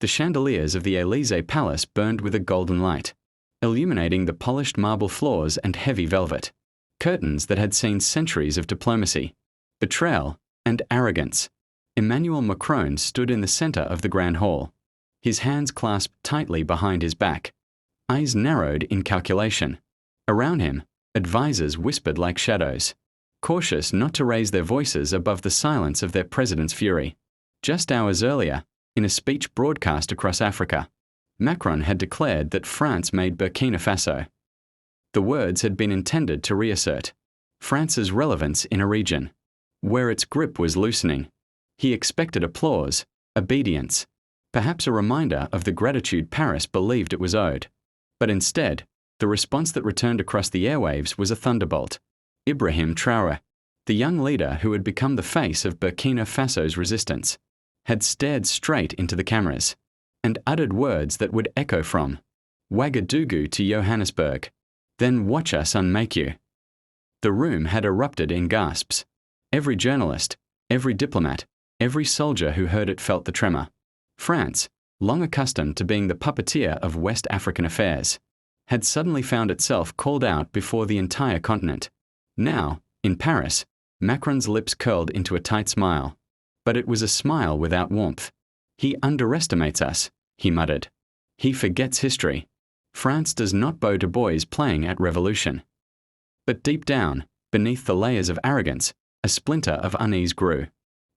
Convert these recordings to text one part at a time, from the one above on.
The chandeliers of the Élysée Palace burned with a golden light, illuminating the polished marble floors and heavy velvet, curtains that had seen centuries of diplomacy, betrayal, and arrogance. Emmanuel Macron stood in the center of the Grand Hall, his hands clasped tightly behind his back, eyes narrowed in calculation. Around him, advisors whispered like shadows, cautious not to raise their voices above the silence of their president's fury. Just hours earlier, in a speech broadcast across Africa, Macron had declared that France made Burkina Faso. The words had been intended to reassert France's relevance in a region where its grip was loosening. He expected applause, obedience, perhaps a reminder of the gratitude Paris believed it was owed. But instead, the response that returned across the airwaves was a thunderbolt. Ibrahim Traoré, the young leader who had become the face of Burkina Faso's resistance, had stared straight into the cameras and uttered words that would echo from Ouagadougou to Johannesburg, "Then watch us unmake you." The room had erupted in gasps. Every journalist, every diplomat, every soldier who heard it felt the tremor. France, long accustomed to being the puppeteer of West African affairs, had suddenly found itself called out before the entire continent. Now, in Paris, Macron's lips curled into a tight smile. But it was a smile without warmth. "He underestimates us," he muttered. "He forgets history. France does not bow to boys playing at revolution." But deep down, beneath the layers of arrogance, a splinter of unease grew.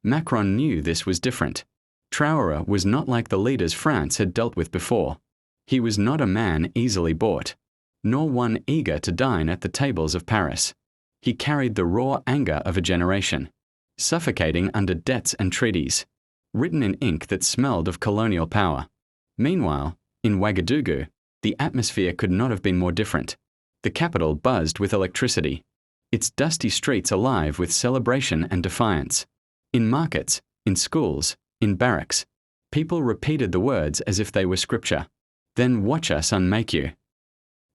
Macron knew this was different. Traoré was not like the leaders France had dealt with before. He was not a man easily bought, nor one eager to dine at the tables of Paris. He carried the raw anger of a generation, suffocating under debts and treaties, written in ink that smelled of colonial power. Meanwhile, in Ouagadougou, the atmosphere could not have been more different. The capital buzzed with electricity, its dusty streets alive with celebration and defiance. In markets, in schools, in barracks, people repeated the words as if they were scripture. "Then watch us unmake you."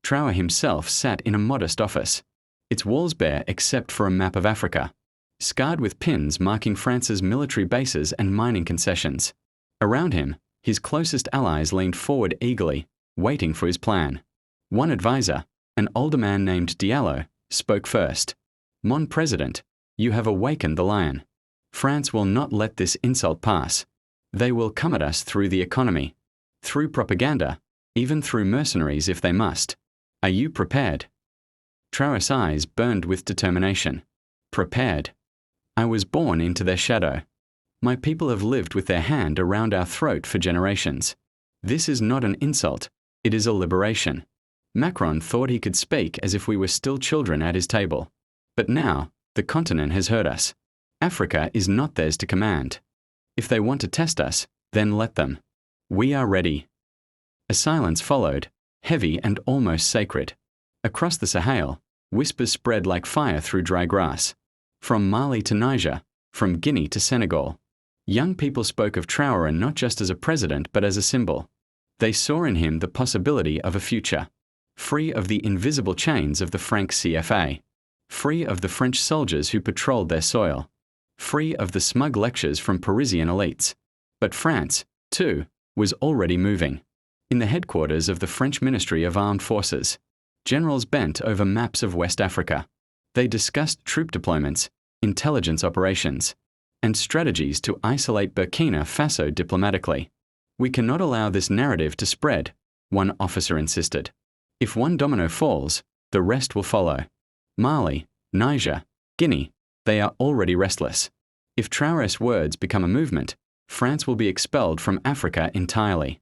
Traoré himself sat in a modest office, its walls bare except for a map of Africa, scarred with pins marking France's military bases and mining concessions. Around him, his closest allies leaned forward eagerly, waiting for his plan. One advisor, an older man named Diallo, spoke first. "Mon President, you have awakened the lion. France will not let this insult pass. They will come at us through the economy, through propaganda, even through mercenaries if they must. Are you prepared?" Traoré's eyes burned with determination. Prepared? I was born into their shadow. My people have lived with their hand around our throat for generations. This is not an insult, it is a liberation. Macron thought he could speak as if we were still children at his table. But now, the continent has heard us. Africa is not theirs to command. If they want to test us, then let them. We are ready. A silence followed, heavy and almost sacred. Across the Sahel, whispers spread like fire through dry grass. From Mali to Niger, from Guinea to Senegal, young people spoke of Traoré not just as a president but as a symbol. They saw in him the possibility of a future, free of the invisible chains of the Franc CFA, free of the French soldiers who patrolled their soil, free of the smug lectures from Parisian elites. But France, too, was already moving. In the headquarters of the French Ministry of Armed Forces, generals bent over maps of West Africa. They discussed troop deployments, intelligence operations, and strategies to isolate Burkina Faso diplomatically. "We cannot allow this narrative to spread," one officer insisted. "If one domino falls, the rest will follow. Mali, Niger, Guinea, they are already restless. If Traoré's words become a movement, France will be expelled from Africa entirely."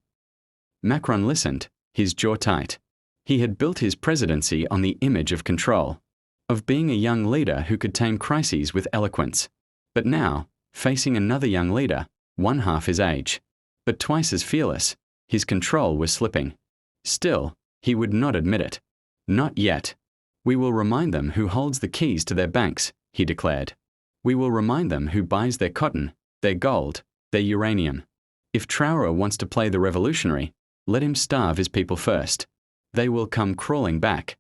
Macron listened, his jaw tight. He had built his presidency on the image of control, of being a young leader who could tame crises with eloquence. But now, facing another young leader, one half his age, but twice as fearless, his control was slipping. Still, he would not admit it. "Not yet. We will remind them who holds the keys to their banks," he declared. "We will remind them who buys their cotton, their gold, their uranium. If Traoré wants to play the revolutionary, let him starve his people first. They will come crawling back."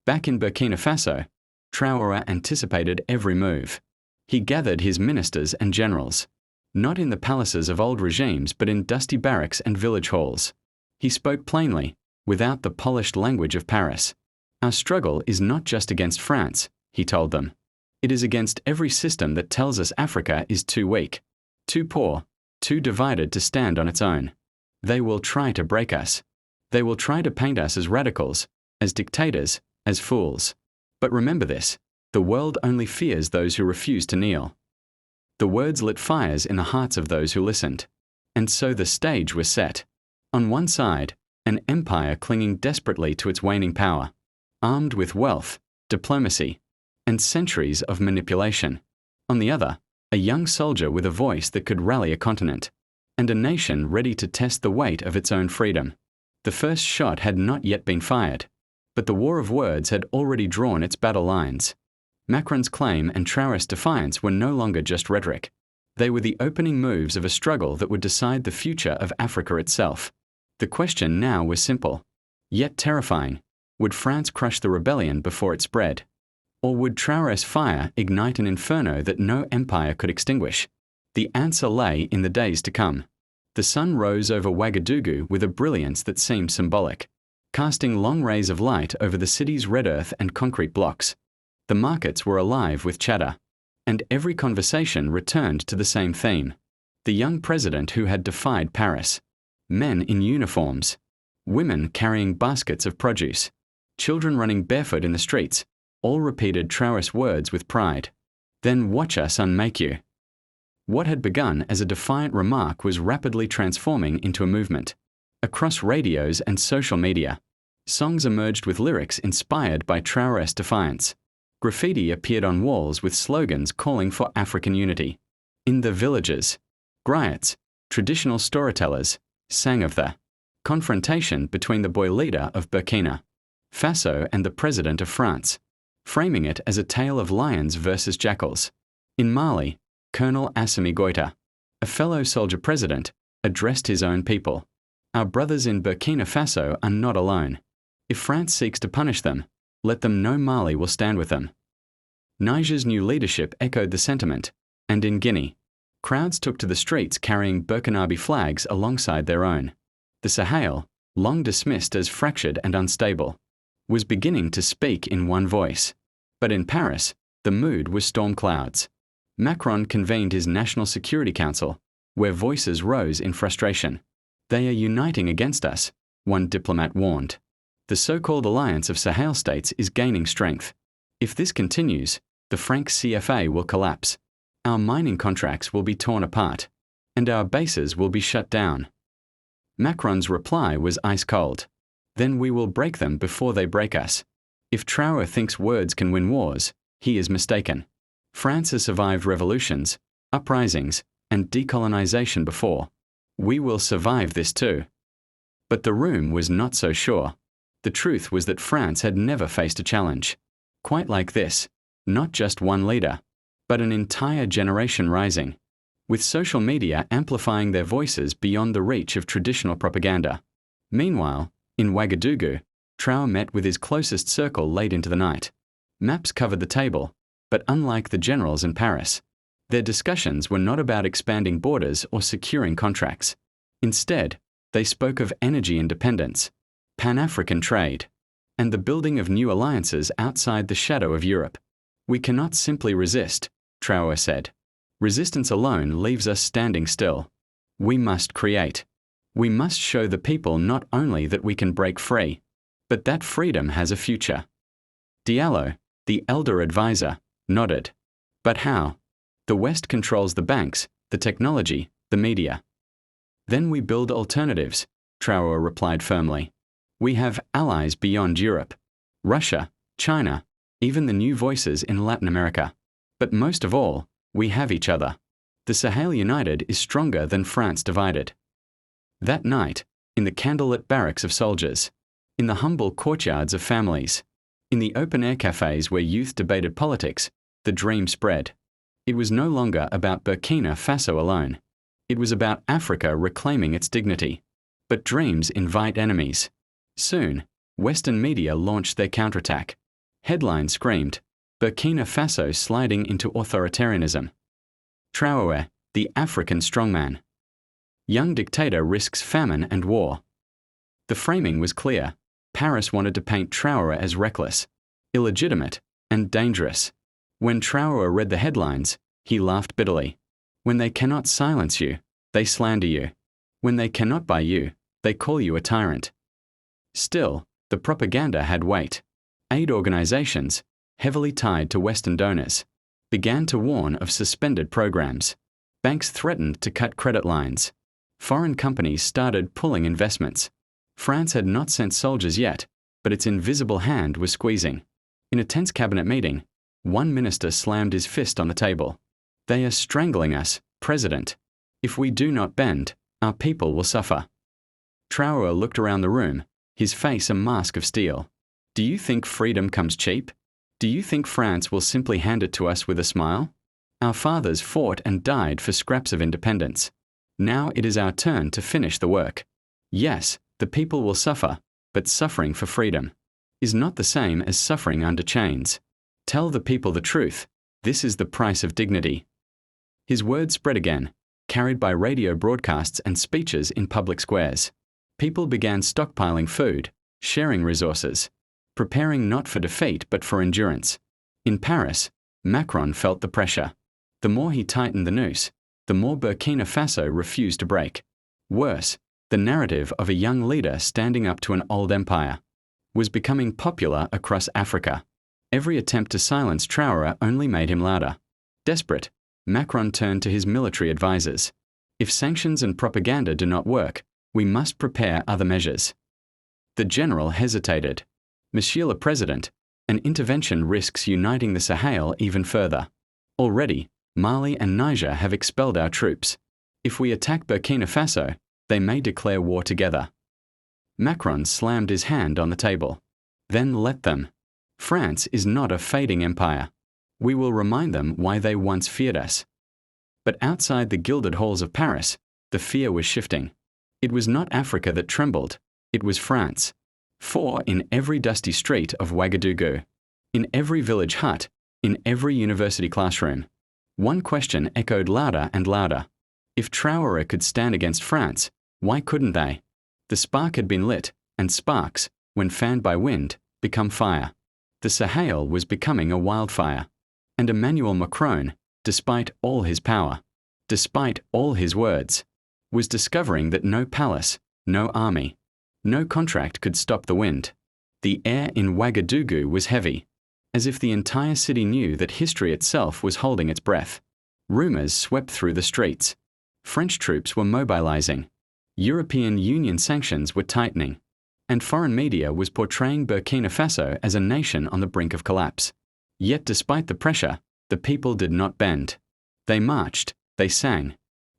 Back in Burkina Faso, Traoré anticipated every move. He gathered his ministers and generals. not in the palaces of old regimes but in dusty barracks and village halls. He spoke plainly, without the polished language of Paris. Our struggle is not just against France, he told them. It is against every system that tells us Africa is too weak, too poor, too divided to stand on its own. They will try to break us. They will try to paint us as radicals, as dictators, as fools. But remember this, the world only fears those who refuse to kneel. The words lit fires in the hearts of those who listened. And so the stage was set. On one side, an empire clinging desperately to its waning power, armed with wealth, diplomacy, and centuries of manipulation. On the other, a young soldier with a voice that could rally a continent, and a nation ready to test the weight of its own freedom. The first shot had not yet been fired, but the war of words had already drawn its battle lines. Macron's claim and Traoré's defiance were no longer just rhetoric. They were the opening moves of a struggle that would decide the future of Africa itself. The question now was simple, yet terrifying. Would France crush the rebellion before it spread? Or would Traoré's fire ignite an inferno that no empire could extinguish? The answer lay in the days to come. The sun rose over Ouagadougou with a brilliance that seemed symbolic, casting long rays of light over the city's red earth and concrete blocks. The markets were alive with chatter, and every conversation returned to the same theme. The young president who had defied Paris. Men in uniforms. Women carrying baskets of produce. Children running barefoot in the streets. All repeated Traoré's words with pride. Then watch us unmake you. What had begun as a defiant remark was rapidly transforming into a movement. Across radios and social media, songs emerged with lyrics inspired by Traoré's defiance. Graffiti appeared on walls with slogans calling for African unity. In the villages, griots, traditional storytellers, sang of the confrontation between the boy leader of Burkina Faso and the president of France, framing it as a tale of lions versus jackals. In Mali, Colonel Assimi Goïta, a fellow soldier president, addressed his own people. Our brothers in Burkina Faso are not alone. If France seeks to punish them, let them know Mali will stand with them. Niger's new leadership echoed the sentiment, and in Guinea, crowds took to the streets carrying Burkinabe flags alongside their own. The Sahel, long dismissed as fractured and unstable, was beginning to speak in one voice. But in Paris, the mood was storm clouds. Macron convened his National Security Council, where voices rose in frustration. They are uniting against us, one diplomat warned. The so-called alliance of Sahel states is gaining strength. If this continues, the franc CFA will collapse. Our mining contracts will be torn apart, and our bases will be shut down. Macron's reply was ice cold. Then we will break them before they break us. If Traoré thinks words can win wars, he is mistaken. France has survived revolutions, uprisings, and decolonization before. We will survive this too. But the room was not so sure. The truth was that France had never faced a challenge quite like this, not just one leader, but an entire generation rising, with social media amplifying their voices beyond the reach of traditional propaganda. Meanwhile, in Ouagadougou, Traoré met with his closest circle late into the night. Maps covered the table, but unlike the generals in Paris, their discussions were not about expanding borders or securing contracts. Instead, they spoke of energy independence, Pan-African trade, and the building of new alliances outside the shadow of Europe. We cannot simply resist, Traoré said. Resistance alone leaves us standing still. We must create. We must show the people not only that we can break free, but that freedom has a future. Diallo, the elder advisor, nodded. But how? The West controls the banks, the technology, the media. Then we build alternatives, Traoré replied firmly. We have allies beyond Europe, Russia, China, even the new voices in Latin America. But most of all, we have each other. The Sahel united is stronger than France divided. That night, in the candlelit barracks of soldiers, in the humble courtyards of families, in the open-air cafes where youth debated politics, the dream spread. It was no longer about Burkina Faso alone. It was about Africa reclaiming its dignity. But dreams invite enemies. Soon, Western media launched their counterattack. Headlines screamed, Burkina Faso sliding into authoritarianism. Traoré, the African strongman. Young dictator risks famine and war. The framing was clear. Paris wanted to paint Traoré as reckless, illegitimate, and dangerous. When Traoré read the headlines, he laughed bitterly. When they cannot silence you, they slander you. When they cannot buy you, they call you a tyrant. Still, the propaganda had weight. Aid organizations, heavily tied to Western donors, began to warn of suspended programs. Banks threatened to cut credit lines. Foreign companies started pulling investments. France had not sent soldiers yet, but its invisible hand was squeezing. In a tense cabinet meeting, one minister slammed his fist on the table. "They are strangling us, President. If we do not bend, our people will suffer." Traoré looked around the room, his face a mask of steel. "Do you think freedom comes cheap? Do you think France will simply hand it to us with a smile? Our fathers fought and died for scraps of independence. Now it is our turn to finish the work. Yes, the people will suffer, but suffering for freedom is not the same as suffering under chains. Tell the people the truth. This is the price of dignity." His words spread again, carried by radio broadcasts and speeches in public squares. People began stockpiling food, sharing resources, preparing not for defeat but for endurance. In Paris, Macron felt the pressure. The more he tightened the noose, the more Burkina Faso refused to break. Worse, the narrative of a young leader standing up to an old empire was becoming popular across Africa. Every attempt to silence Traoré only made him louder. Desperate, Macron turned to his military advisors. "If sanctions and propaganda do not work, we must prepare other measures." The general hesitated. "Monsieur le President, an intervention risks uniting the Sahel even further. Already, Mali and Niger have expelled our troops. If we attack Burkina Faso, they may declare war together." Macron slammed his hand on the table. "Then let them. France is not a fading empire. We will remind them why they once feared us." But outside the gilded halls of Paris, the fear was shifting. It was not Africa that trembled, it was France. For in every dusty street of Ouagadougou, in every village hut, in every university classroom, one question echoed louder and louder. If Traoré could stand against France, why couldn't they? The spark had been lit, and sparks, when fanned by wind, become fire. The Sahel was becoming a wildfire. And Emmanuel Macron, despite all his power, despite all his words, was discovering that no palace, no army, no contract could stop the wind. The air in Ouagadougou was heavy, as if the entire city knew that history itself was holding its breath. Rumors swept through the streets. French troops were mobilizing. European Union sanctions were tightening. And foreign media was portraying Burkina Faso as a nation on the brink of collapse. Yet despite the pressure, the people did not bend. They marched, they sang.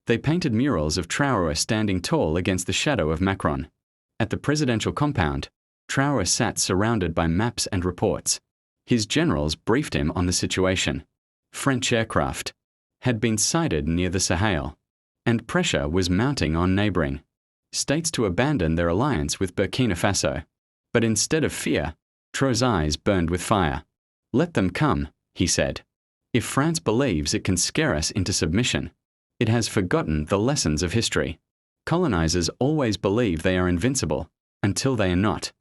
They painted murals of Traoré standing tall against the shadow of Macron. At the presidential compound, Traoré sat surrounded by maps and reports. His generals briefed him on the situation. French aircraft had been sighted near the Sahel, and pressure was mounting on neighboring states to abandon their alliance with Burkina Faso. But instead of fear, Traoré's eyes burned with fire. "Let them come," he said. "If France believes it can scare us into submission, it has forgotten the lessons of history. Colonizers always believe they are invincible, until they are not."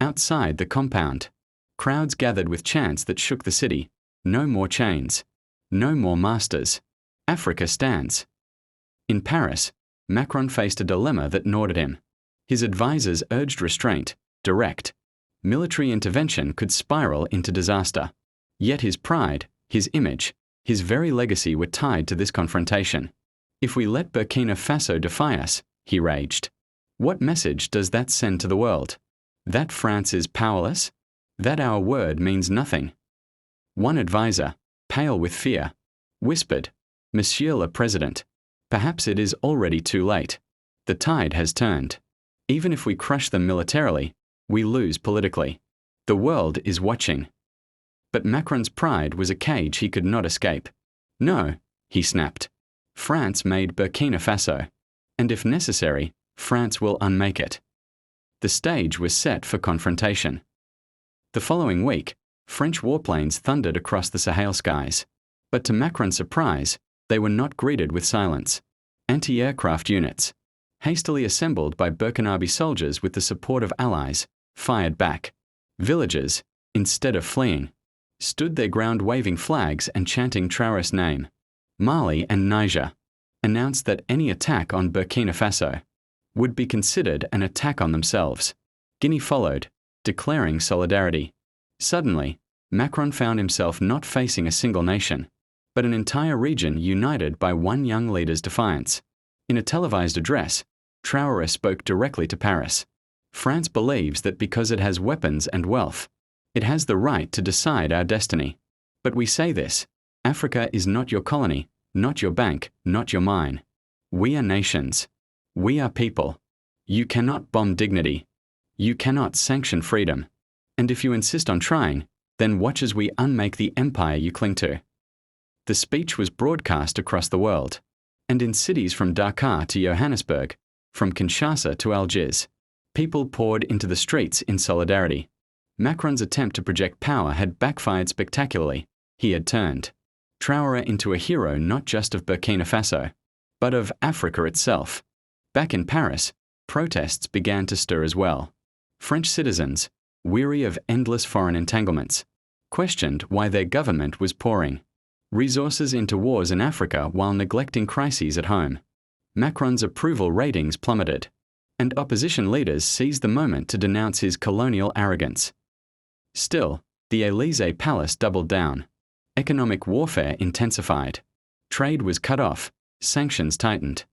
Outside the compound, crowds gathered with chants that shook the city. No more chains. No more masters. Africa stands. In Paris, Macron faced a dilemma that gnawed at him. His advisors urged restraint, direct. Military intervention could spiral into disaster. Yet his pride, his image, his very legacy were tied to this confrontation. "If we let Burkina Faso defy us," he raged, "what message does that send to the world? That France is powerless? That our word means nothing?" One advisor, pale with fear, whispered, "Monsieur le President, perhaps it is already too late. The tide has turned. Even if we crush them militarily, we lose politically. The world is watching." But Macron's pride was a cage he could not escape. "No," he snapped. "France made Burkina Faso, and if necessary, France will unmake it." The stage was set for confrontation. The following week, French warplanes thundered across the Sahel skies. But to Macron's surprise, They were not greeted with silence. Anti-aircraft units, hastily assembled by Burkinabe soldiers with the support of allies, fired back. Villagers, instead of fleeing, stood their ground waving flags and chanting Traoré's name. Mali and Niger announced that any attack on Burkina Faso would be considered an attack on themselves. Guinea followed, declaring solidarity. Suddenly, Macron found himself not facing a single nation, but an entire region united by one young leader's defiance. In a televised address, Traoré spoke directly to Paris. France believes that because it has weapons and wealth, it has the right to decide our destiny. But we say this: Africa is not your colony, not your bank, not your mine. We are nations. We are people. You cannot bomb dignity. You cannot sanction freedom. And if you insist on trying, then watch as we unmake the empire you cling to. The speech was broadcast across the world, and in cities from Dakar to Johannesburg, from Kinshasa to Algiers, people poured into the streets in solidarity. Macron's attempt to project power had backfired spectacularly. He had turned Traoré into a hero not just of Burkina Faso, but of Africa itself. Back in Paris, protests began to stir as well. French citizens, weary of endless foreign entanglements, questioned why their government was pouring resources into wars in Africa while neglecting crises at home. Macron's approval ratings plummeted, and opposition leaders seized the moment to denounce his colonial arrogance. Still, the Élysée Palace doubled down. Economic warfare intensified. Trade was cut off, sanctions tightened,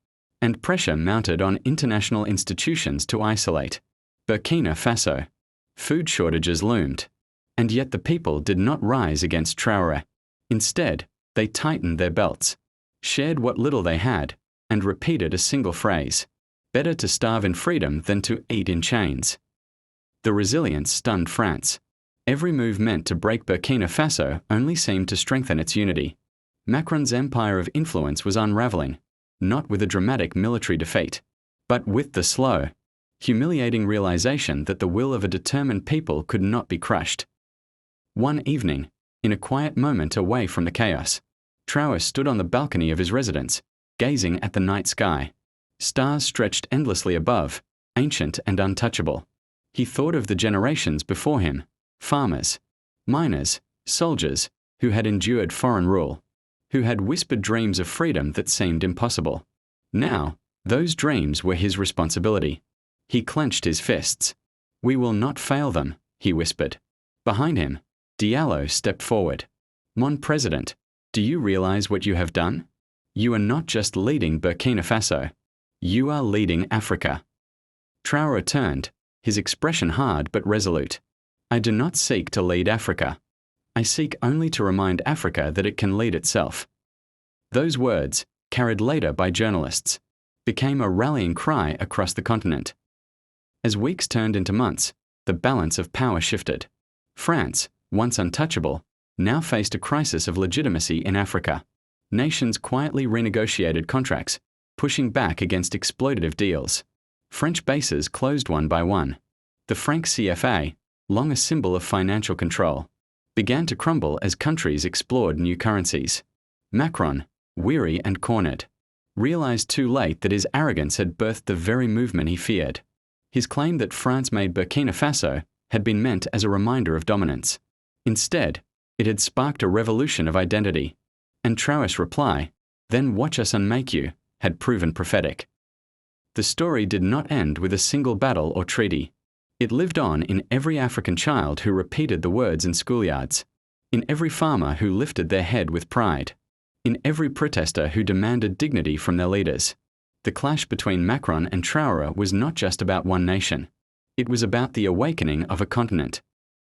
and pressure mounted on international institutions to isolate Burkina Faso. Food shortages loomed, and yet the people did not rise against Traoré. Instead, they tightened their belts, shared what little they had, and repeated a single phrase: better to starve in freedom than to eat in chains. The resilience stunned France. Every move meant to break Burkina Faso only seemed to strengthen its unity. Macron's empire of influence was unraveling, not with a dramatic military defeat, but with the slow, humiliating realization that the will of a determined people could not be crushed. One evening, in a quiet moment away from the chaos, Traoré stood on the balcony of his residence, gazing at the night sky. Stars stretched endlessly above, ancient and untouchable. He thought of the generations before him, farmers, miners, soldiers, who had endured foreign rule, who had whispered dreams of freedom that seemed impossible. Now, those dreams were his responsibility. He clenched his fists. "We will not fail them," he whispered. Behind him, Diallo stepped forward. "Mon President, do you realize what you have done? You are not just leading Burkina Faso. You are leading Africa." Traoré turned, his expression hard but resolute. "I do not seek to lead Africa. I seek only to remind Africa that it can lead itself." Those words, carried later by journalists, became a rallying cry across the continent. As weeks turned into months, the balance of power shifted. France, once untouchable, now faced a crisis of legitimacy in Africa. Nations quietly renegotiated contracts, pushing back against exploitative deals. French bases closed one by one. The franc CFA, long a symbol of financial control, began to crumble as countries explored new currencies. Macron, weary and cornered, realized too late that his arrogance had birthed the very movement he feared. His claim that France made Burkina Faso had been meant as a reminder of dominance. Instead, it had sparked a revolution of identity. And Traoré's reply, "Then watch us unmake you," had proven prophetic. The story did not end with a single battle or treaty. It lived on in every African child who repeated the words in schoolyards, in every farmer who lifted their head with pride, in every protester who demanded dignity from their leaders. The clash between Macron and Traoré was not just about one nation. It was about the awakening of a continent.